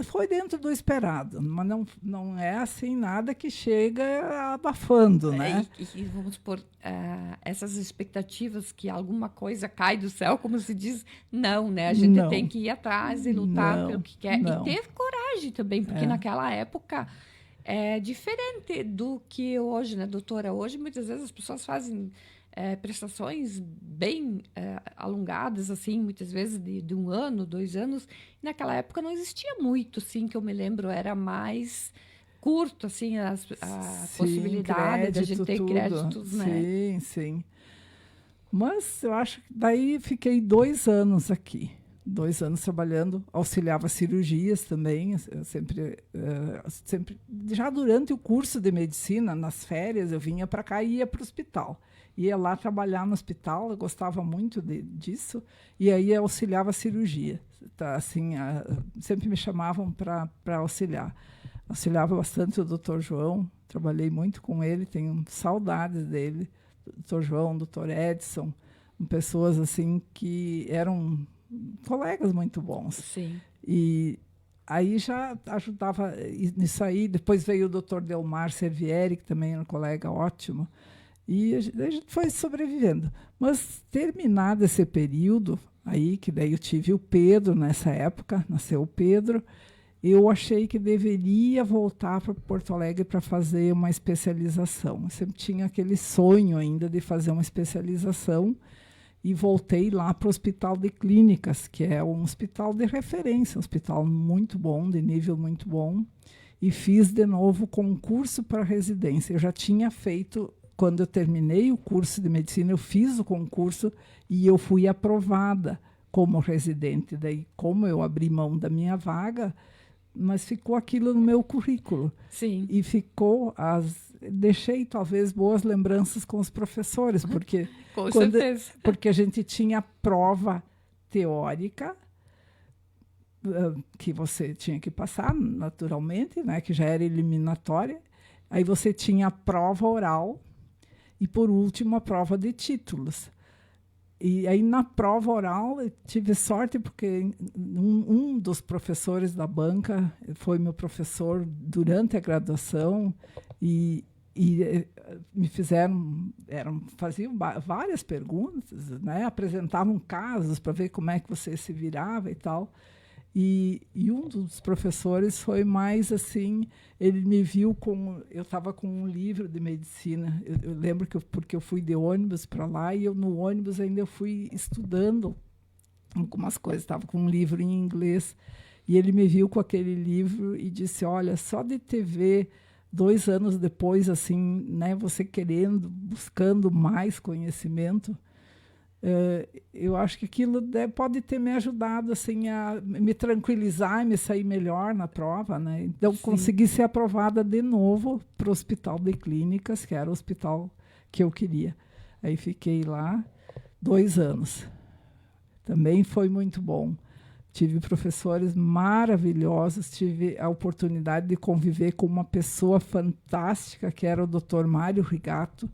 foi dentro do esperado, mas não é assim nada que chega abafando, né? E vamos supor, essas expectativas que alguma coisa cai do céu, como se diz, não, né? A gente tem que ir atrás e lutar pelo que quer. E ter coragem também, porque naquela época é diferente do que hoje, né, doutora? Hoje, muitas vezes, as pessoas fazem prestações bem alongadas, assim, muitas vezes de 1 ano, 2 anos. E naquela época não existia muito, assim, que eu me lembro, era mais curto, assim, a possibilidade de a gente ter créditos, né? Sim, sim. Mas eu acho que daí fiquei 2 anos aqui. 2 anos trabalhando, auxiliava cirurgias também, eu sempre, já durante o curso de medicina, nas férias, eu vinha para cá e ia para o hospital. Ia lá trabalhar no hospital, eu gostava muito disso, e aí eu auxiliava a cirurgia. Tá, assim, sempre me chamavam para auxiliar. Auxiliava bastante o doutor João, trabalhei muito com ele, tenho saudades dele, doutor João, doutor Edson, pessoas assim que eram colegas muito bons. Sim. E aí já ajudava nisso aí. Depois veio o doutor Delmar Servieri, que também era um colega ótimo. E a gente foi sobrevivendo. Mas terminado esse período, aí que daí eu tive o Pedro nessa época, nasceu o Pedro, eu achei que deveria voltar para Porto Alegre para fazer uma especialização. Eu sempre tinha aquele sonho ainda de fazer uma especialização e voltei lá para o Hospital de Clínicas, que é um hospital de referência, um hospital muito bom, de nível muito bom, e fiz de novo concurso para residência. Eu já tinha feito, quando eu terminei o curso de medicina, eu fiz o concurso e eu fui aprovada como residente. Daí, como eu abri mão da minha vaga, mas ficou aquilo no meu currículo. Sim. E deixei talvez boas lembranças com os professores, porque com certeza. Porque a gente tinha prova teórica que você tinha que passar naturalmente, né, que já era eliminatória. Aí você tinha a prova oral e, por último, a prova de títulos. E aí, na prova oral, eu tive sorte, porque um dos professores da banca foi meu professor durante a graduação e me faziam várias perguntas, né? Apresentavam casos para ver como é que você se virava e tal. E um dos professores foi mais assim, ele me viu eu estava com um livro de medicina. Eu lembro porque eu fui de ônibus para lá e no ônibus ainda eu fui estudando algumas coisas, estava com um livro em inglês. E ele me viu com aquele livro e disse, olha, só de te ver 2 anos depois, assim, né, você buscando mais conhecimento, eu acho que aquilo pode ter me ajudado assim, a me tranquilizar e me sair melhor na prova. Né? Então, sim, consegui ser aprovada de novo para o Hospital de Clínicas, que era o hospital que eu queria. Aí fiquei lá 2 anos. Também foi muito bom. Tive professores maravilhosos, tive a oportunidade de conviver com uma pessoa fantástica, que era o Dr. Mário Rigato,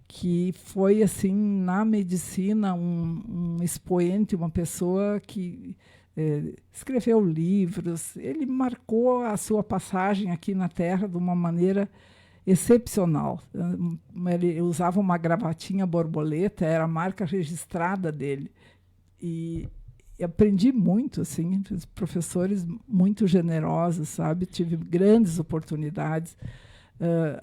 que foi, assim, na medicina, um expoente, uma pessoa que escreveu livros. Ele marcou a sua passagem aqui na Terra de uma maneira excepcional. Ele usava uma gravatinha borboleta, era a marca registrada dele. E aprendi muito, assim, professores muito generosos, sabe? Tive grandes oportunidades.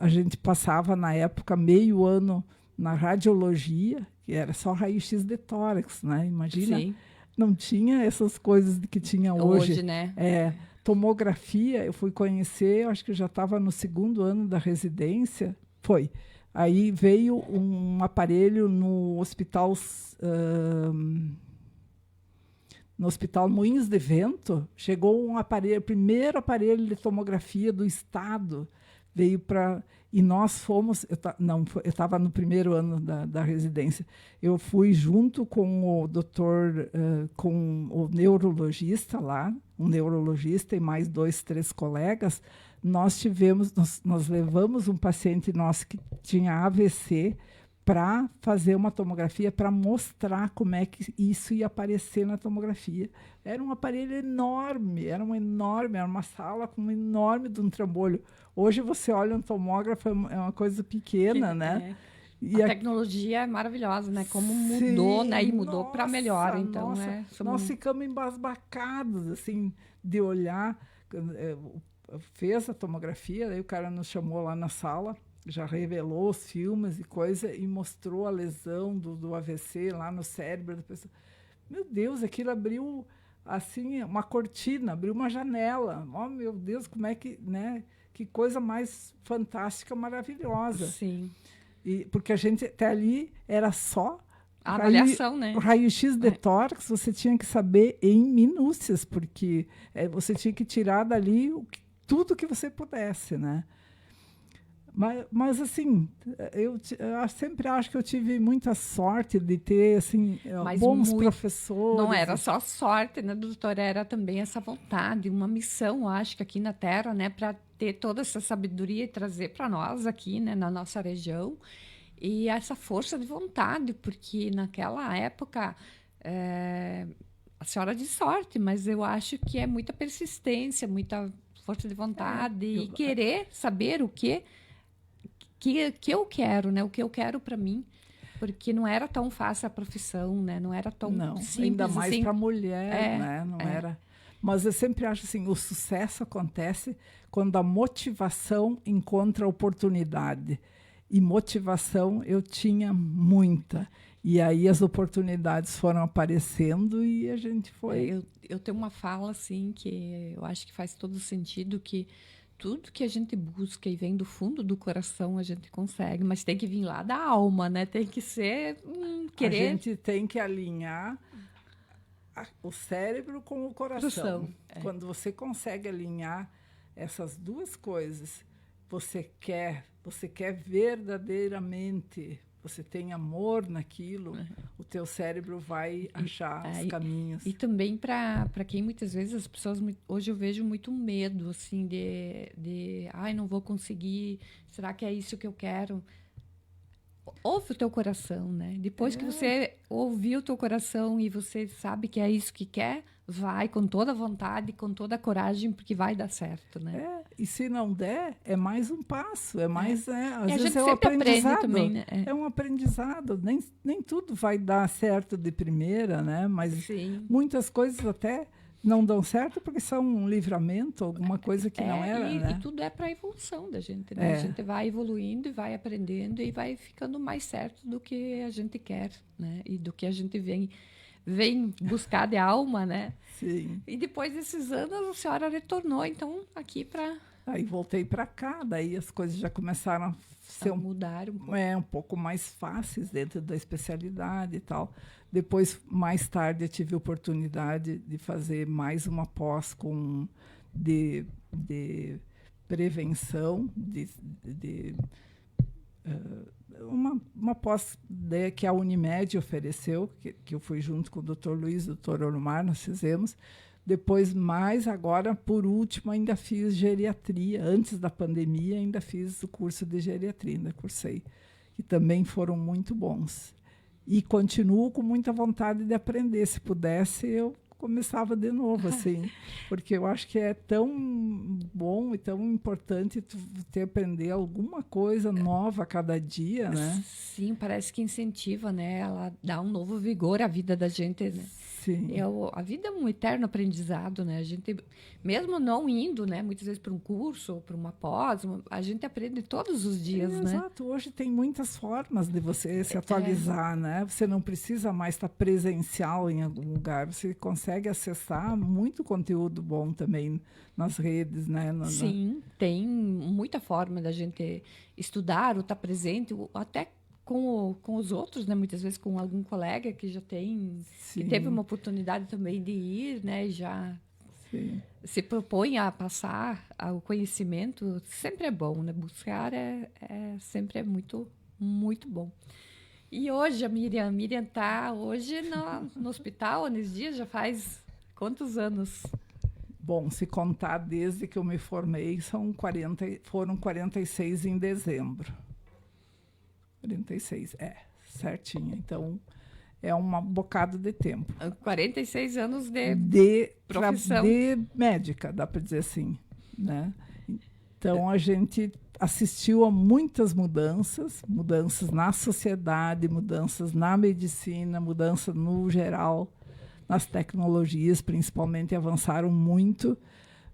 A gente passava, na época, meio ano na radiologia, que era só raio-x de tórax, né? Imagina, sim, não tinha essas coisas que tinha hoje. Hoje, né? Tomografia, eu fui conhecer, eu acho que eu já estava no 2º ano da residência, foi. Aí veio um aparelho no hospital... No Hospital Moinhos de Vento, chegou um aparelho, o primeiro aparelho de tomografia do Estado, veio para... E nós fomos... Eu estava no 1º ano da residência. Eu fui junto com o doutor, com o neurologista lá, um neurologista e mais 2, 3 colegas. Nós levamos um paciente nosso que tinha AVC para fazer uma tomografia, para mostrar como é que isso ia aparecer na tomografia. Era um aparelho enorme, era uma sala com um enorme de um trambolho. Hoje você olha um tomógrafo, é uma coisa pequena, né? E a tecnologia é maravilhosa, né? Como mudou, sim, né? E mudou para melhor. Então, nós ficamos embasbacados, assim, de olhar. Fez a tomografia, aí o cara nos chamou lá na sala, já revelou os filmes e coisa, e mostrou a lesão do AVC lá no cérebro da pessoa. Meu Deus, aquilo abriu, assim, uma cortina, abriu uma janela. Oh, meu Deus, como é que, né? Que coisa mais fantástica, maravilhosa. Sim. Porque a gente, até ali, era só... A avaliação, né? O raio-x de tórax, você tinha que saber em minúcias, porque você tinha que tirar dali tudo que você pudesse, né? Mas assim, eu sempre acho que eu tive muita sorte de ter, assim, bons professores. Não era só sorte, né, doutora? Era também essa vontade, uma missão, acho que aqui na Terra, né, para ter toda essa sabedoria e trazer para nós aqui, né, na nossa região. E essa força de vontade, porque naquela época, a senhora diz sorte, mas eu acho que é muita persistência, muita força de vontade e querer saber o que eu quero, né? O que eu quero para mim, porque não era tão fácil a profissão, né? Não era tão simples, ainda mais assim, para mulher, né? Não era. Mas eu sempre acho assim, o sucesso acontece quando a motivação encontra a oportunidade. E motivação eu tinha muita. E aí as oportunidades foram aparecendo e a gente foi... Eu tenho uma fala assim que eu acho que faz todo sentido, que tudo que a gente busca e vem do fundo do coração, a gente consegue, mas tem que vir lá da alma, né? Tem que ser querer... A gente tem que alinhar o cérebro com o coração. Quando você consegue alinhar essas duas coisas, você quer verdadeiramente, você tem amor naquilo, o teu cérebro vai achar os caminhos. E também para quem muitas vezes as pessoas, hoje eu vejo muito medo, assim, de não vou conseguir, será que é isso que eu quero? Ouve o teu coração, né? Depois que você ouviu o teu coração e você sabe que é isso que quer, vai com toda a vontade, com toda a coragem, porque vai dar certo, né? E se não der, é mais um passo, às vezes é um aprendizado. Também, né? É um aprendizado, nem tudo vai dar certo de primeira, né? Mas muitas coisas até não dão certo porque são um livramento, alguma coisa que não era, né? E tudo é para a evolução da gente, né? A gente vai evoluindo e vai aprendendo e vai ficando mais certo do que a gente quer, né? E do que a gente vem buscar de alma, né? Sim. E depois desses anos a senhora retornou, então, aqui para... Aí voltei para cá, daí as coisas já começaram a ser mudar um pouco. Um pouco mais fáceis dentro da especialidade e tal. Depois, mais tarde, eu tive a oportunidade de fazer mais uma pós de prevenção, uma pós que a Unimed ofereceu, que eu fui junto com o Dr. Luiz e o Dr. Ormar, nós fizemos. Depois, mais agora, por último, ainda fiz geriatria. Antes da pandemia, ainda fiz o curso de geriatria, ainda cursei, que também foram muito bons. E continuo com muita vontade de aprender. Se pudesse, eu começava de novo, assim, porque eu acho que é tão bom e tão importante tu aprender alguma coisa nova a cada dia, né? Sim, parece que incentiva, né? Ela dá um novo vigor à vida da gente, né? Sim. A vida é um eterno aprendizado, né? A gente, mesmo não indo, né, muitas vezes para um curso ou para uma pós, a gente aprende todos os dias, né? Exato. Hoje tem muitas formas de você se atualizar, né? Você não precisa mais estar presencial em algum lugar. Você consegue acessar muito conteúdo bom também nas redes, né? Sim, tem muita forma da gente estudar ou estar presente, ou até com os outros, né? Muitas vezes com algum colega que já tem, que teve uma oportunidade também de ir, né? E já se propõe a passar o conhecimento, sempre é bom, né? Buscar sempre é muito, muito bom. E hoje a Miriam está hoje no hospital, nesses dias, já faz quantos anos? Bom, se contar desde que eu me formei, foram 46 em dezembro. 46, certinho. Então, é um bocado de tempo. 46 anos de profissão. De médica, dá para dizer assim, né? Então, a gente assistiu a muitas mudanças na sociedade, mudanças na medicina, mudança no geral, nas tecnologias, principalmente, avançaram muito,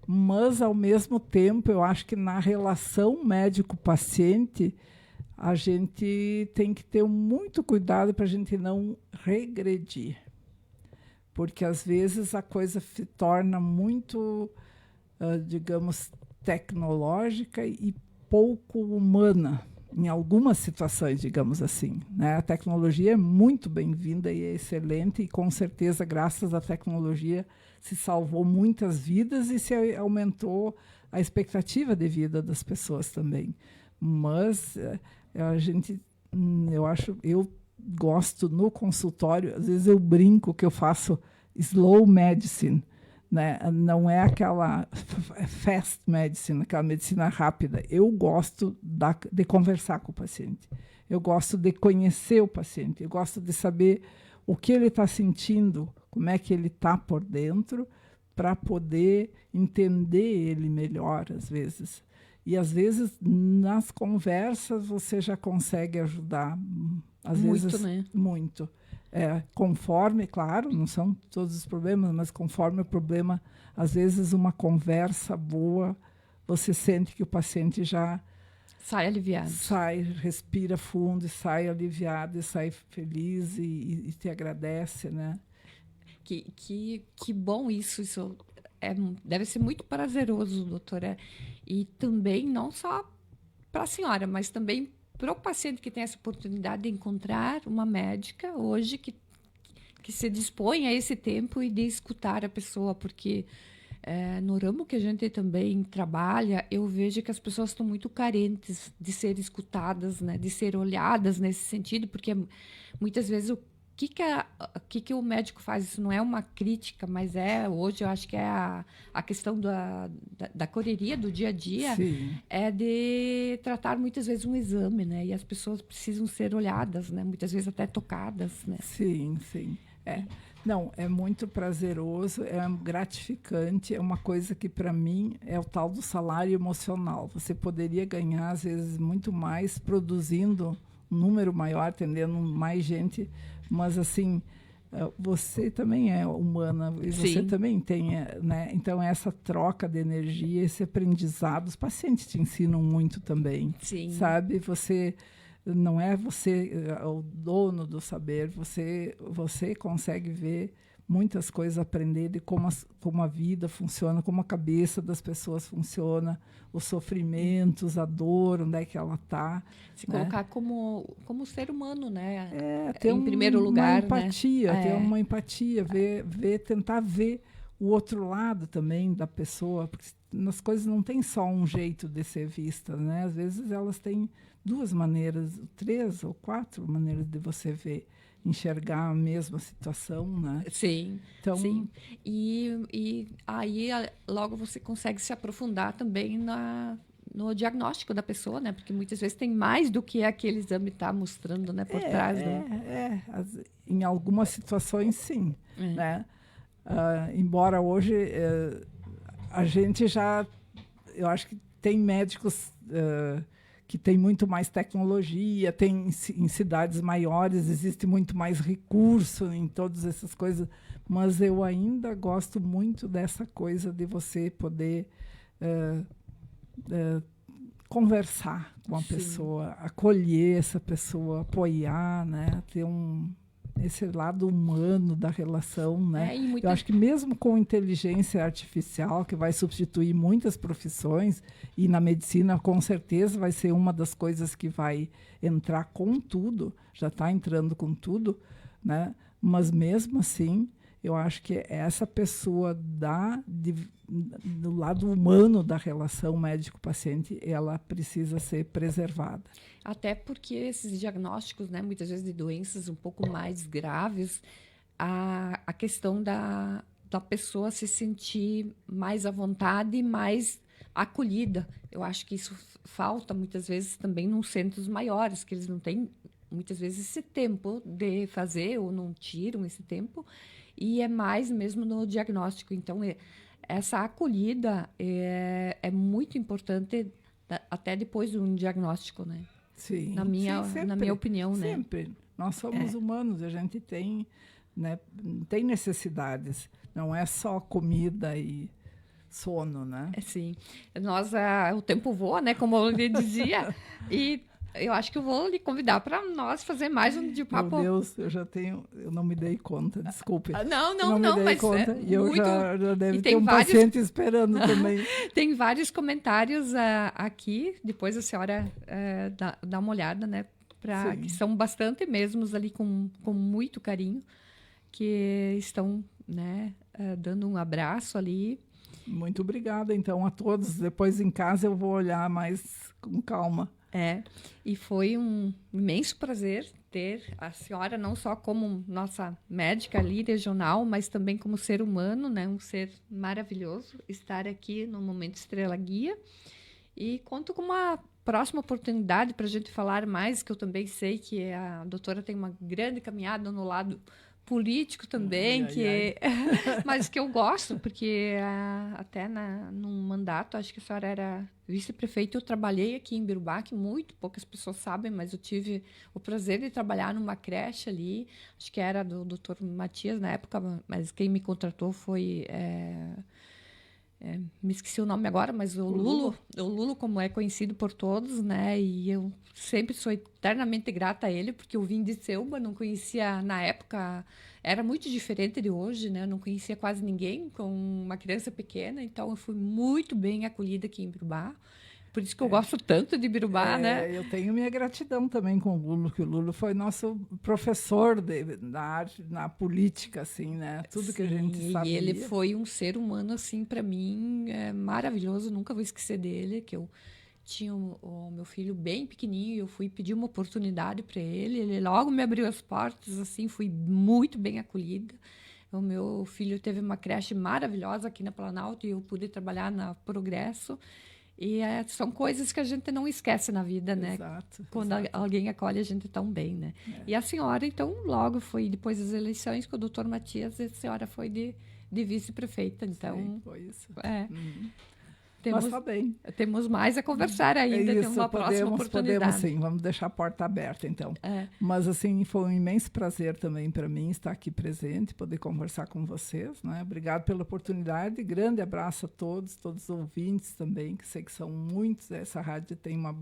mas, ao mesmo tempo, eu acho que na relação médico-paciente, a gente tem que ter muito cuidado para a gente não regredir. Porque, às vezes, a coisa se torna muito, digamos, tecnológica e pouco humana, em algumas situações, digamos assim, né? A tecnologia é muito bem-vinda e é excelente, e, com certeza, graças à tecnologia, se salvou muitas vidas e se aumentou a expectativa de vida das pessoas também. Mas eu gosto no consultório, às vezes eu brinco que eu faço slow medicine, né? Não é aquela fast medicine, aquela medicina rápida. Eu gosto de conversar com o paciente, eu gosto de conhecer o paciente, eu gosto de saber o que ele está sentindo, como é que ele está por dentro, para poder entender ele melhor, às vezes. E, às vezes, nas conversas, você já consegue ajudar. Às vezes, né? Muito. Conforme, claro, não são todos os problemas, mas conforme o problema, às vezes, uma conversa boa, você sente que o paciente já sai aliviado. Respira fundo, e sai aliviado, e sai feliz e te agradece, né? Que bom isso. Deve ser muito prazeroso, doutora. E também, não só para a senhora, mas também para o paciente que tem essa oportunidade de encontrar uma médica hoje que se dispõe a esse tempo e de escutar a pessoa, porque no ramo que a gente também trabalha, eu vejo que as pessoas estão muito carentes de ser escutadas, né, de ser olhadas nesse sentido, porque muitas vezes o que o médico faz? Isso não é uma crítica, mas hoje eu acho que é a questão da correria do dia a dia. Sim. É de tratar muitas vezes um exame, né? E as pessoas precisam ser olhadas, né? Muitas vezes até tocadas, né? Sim, sim. Não, é muito prazeroso, é gratificante, é uma coisa que, para mim, é o tal do salário emocional. Você poderia ganhar, às vezes, muito mais produzindo um número maior, atendendo mais gente, mas, assim, você também é humana e você Sim. também tem, né? Então, essa troca de energia, esse aprendizado, os pacientes te ensinam muito também, Sim. sabe? Você não é você o dono do saber, você consegue ver muitas coisas, aprender de como a vida funciona, como a cabeça das pessoas funciona, os sofrimentos, a dor, onde é que ela está. Se colocar como ser humano, né? Ter Em primeiro uma lugar, empatia, né? ter uma empatia, tentar ver o outro lado também da pessoa, porque as coisas não têm só um jeito de ser vistas, né? Às vezes elas têm 2 maneiras, 3 ou 4 maneiras de você ver, enxergar a mesma situação, né? Sim, então, sim. E aí logo você consegue se aprofundar também no diagnóstico da pessoa, né? Porque muitas vezes tem mais do que aquele exame está mostrando, né? Por trás. Em algumas situações, sim, né? Embora hoje a gente já, eu acho que tem médicos que têm muito mais tecnologia, tem em cidades maiores existe muito mais recurso em todas essas coisas, mas eu ainda gosto muito dessa coisa de você poder conversar com a Sim. pessoa, acolher essa pessoa, apoiar, né? Ter esse lado humano da relação, né? Eu acho que mesmo com inteligência artificial, que vai substituir muitas profissões, e na medicina com certeza vai ser uma das coisas que vai entrar com tudo, já está entrando com tudo, né? Mas mesmo assim, eu acho que essa pessoa do lado humano da relação médico-paciente, ela precisa ser preservada. Até porque esses diagnósticos, né, muitas vezes de doenças um pouco mais graves, a questão da pessoa se sentir mais à vontade e mais acolhida. Eu acho que isso falta muitas vezes também nos centros maiores, que eles não têm muitas vezes esse tempo de fazer ou não tiram esse tempo, e é mais mesmo no diagnóstico. Então, essa acolhida é muito importante até depois do diagnóstico, né? Sim, na minha opinião, né? Sempre. Nós somos humanos, a gente tem, né, tem necessidades. Não é só comida e sono, né? Sim. O tempo voa, né? Como eu lhe dizia. E eu acho que eu vou lhe convidar para nós fazer mais um de papo. Meu Deus, eu não me dei conta, desculpe. Não, me dei mas conta. E eu muito... já deve ter paciente esperando também. Tem vários comentários aqui, depois a senhora dá uma olhada, né? Que são bastante mesmos ali com muito carinho, que estão, né, dando um abraço ali. Muito obrigada, então, a todos. Depois em casa eu vou olhar mais com calma. E foi um imenso prazer ter a senhora não só como nossa médica ali regional, mas também como ser humano, né? Um ser maravilhoso, estar aqui no Momento Estrela Guia. E conto com uma próxima oportunidade para a gente falar mais, que eu também sei que a doutora tem uma grande caminhada no lado político também, mas que eu gosto, porque até num mandato, acho que a senhora era vice-prefeita, eu trabalhei aqui em Birubá, que muito poucas pessoas sabem, mas eu tive o prazer de trabalhar numa creche ali, acho que era do Dr. Matias na época, mas quem me contratou foi... me esqueci o nome agora, mas o Lulo, como é conhecido por todos, né? E eu sempre sou eternamente grata a ele, porque eu vim de Selba, não conhecia na época, era muito diferente de hoje, né? Eu não conhecia quase ninguém com uma criança pequena, então eu fui muito bem acolhida aqui em Birubá. Por isso que eu gosto tanto de Birubá, né? Eu tenho minha gratidão também com o Lulo, que o Lulo foi nosso professor na arte, na política, assim, né? Tudo que a gente sabia. E ele foi um ser humano, assim, para mim, maravilhoso. Nunca vou esquecer dele, que eu tinha o meu filho bem pequenininho e eu fui pedir uma oportunidade para ele. Ele logo me abriu as portas, assim, fui muito bem acolhida. O meu filho teve uma creche maravilhosa aqui na Planalto e eu pude trabalhar na Progresso. E são coisas que a gente não esquece na vida, né? Exato. Quando alguém acolhe a gente tão bem, né? E a senhora, então, logo foi depois das eleições com o doutor Matias, a senhora foi de vice-prefeita, então... Sim, foi isso. Mas tá bem. Temos mais a conversar ainda, tem uma próxima oportunidade. Podemos sim, vamos deixar a porta aberta, então. Mas, assim, foi um imenso prazer também para mim estar aqui presente, poder conversar com vocês, né? Obrigado pela oportunidade, grande abraço a todos os ouvintes também, que sei que são muitos, essa rádio tem uma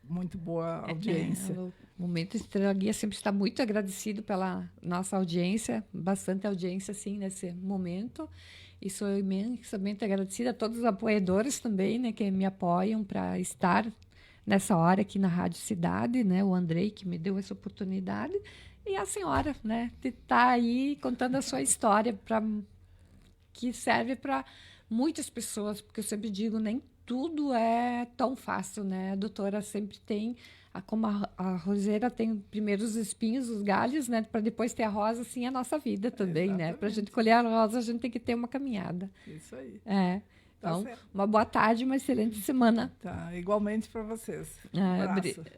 muito boa audiência. O Momento Estrela Guia sempre está muito agradecido pela nossa audiência, bastante audiência, assim, nesse momento. E sou imensamente agradecida a todos os apoiadores também, né, que me apoiam para estar nessa hora aqui na Rádio Cidade, né, o Andrei, que me deu essa oportunidade, e a senhora, né, de estar aí contando a sua história, que serve para muitas pessoas, porque eu sempre digo, nem tudo é tão fácil, né? A doutora sempre tem, como a roseira tem primeiro os espinhos, os galhos, né? Para depois ter a rosa, assim, a nossa vida também, né? Para a gente colher a rosa, a gente tem que ter uma caminhada. Isso aí. Então, uma boa tarde, uma excelente semana. Tá, igualmente para vocês.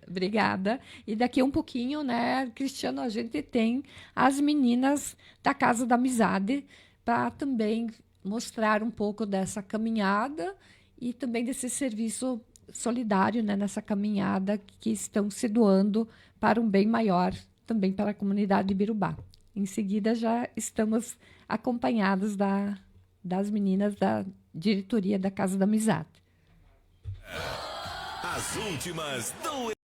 Obrigada. E daqui um pouquinho, né, Cristiano, a gente tem as meninas da Casa da Amizade para também mostrar um pouco dessa caminhada e também desse serviço solidário, né, nessa caminhada que estão se doando para um bem maior, também para a comunidade de Birubá. Em seguida, já estamos acompanhados das meninas da diretoria da Casa da Amizade. As últimas do